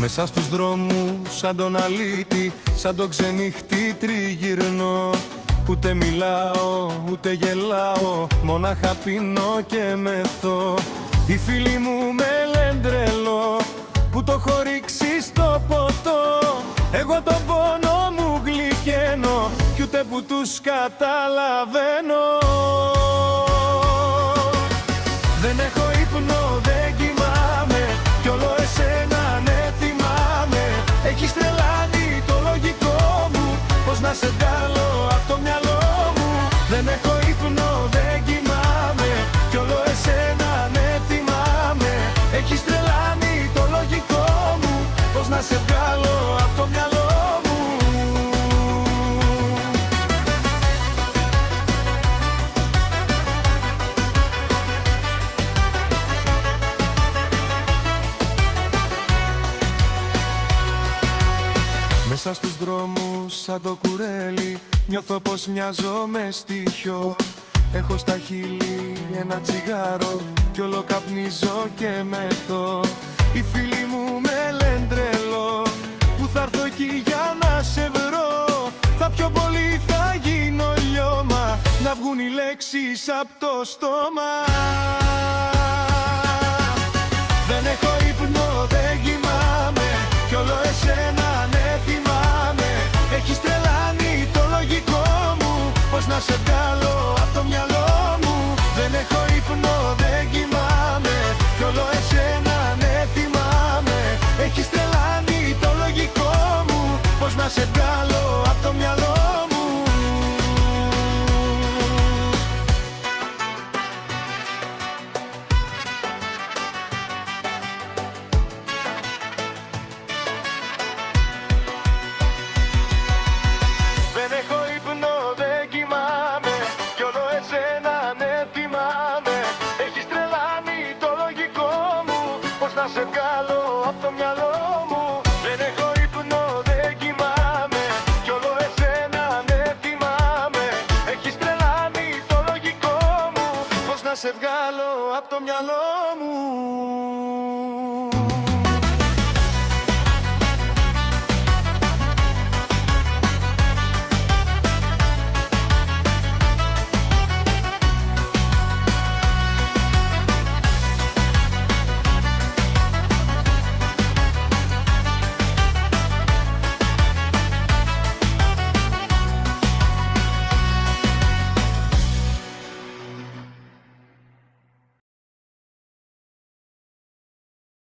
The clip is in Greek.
Μέσα στους δρόμους σαν τον αλήτη, σαν τον ξενύχτη τριγυρνώ. Ούτε μιλάω, ούτε γελάω, μονάχα πίνω και μεθώ. Οι φίλοι μου με λένε τρελό, που το έχω ρίξει στο ποτό. Εγώ τον πόνο μου γλυκαίνω, κι ούτε που τους καταλαβαίνω. Δεν έχω ύπνο, δεν κοιμάμαι, κι όλο εσένα ναι θυμάμαι. Έχεις τρελάνει το λογικό μου, πως να σε βγάλω απ' το μυαλό μου. Δεν έχω ύπνο, δεν κοιμάμαι, κι όλο εσένα ναι θυμάμαι. Έχεις τρελάνει το λογικό μου, πως να σε βγάλω απ' το μυαλό μου. Μέσα στους δρόμους σαν το κουρέλι, νιώθω πως μοιάζω με στοιχείο. Έχω στα χείλη ένα τσιγάρο, κι όλο καπνίζω και μεθώ. Οι φίλοι μου με λένε τρελό, που θα έρθω εκεί για να σε βρω. Θα πιο πολύ θα γίνω λιώμα, να βγουν οι λέξεις απ' το στόμα. Δεν έχω ύπνο, δεν κοιμάμαι, κι όλο εσένα ναι θυμάμαι. Έχεις τρελάνει το λογικό μου, πως να σε βγάλω απ' το μυαλό μου. Δεν έχω ύπνο, δεν κοιμάμαι, κι όλο εσένα ναι θυμάμαι. Έχεις τρελάνει το λογικό μου, πως να σε βγάλω απ' το μυαλό μου. Δεν έχω ύπνο, δεν κοιμάμαι, κι όλο εσένα ναι θυμάμαι. Έχεις τρελάνει το λογικό μου, πως να σε βγάλω απ' το μυαλό μου. Δεν έχω ύπνο, δεν κοιμάμαι, κι όλο εσένα ναι θυμάμαι. Έχεις τρελάνει το λογικό μου, πως να σε βγάλω απ' το μυαλό μου.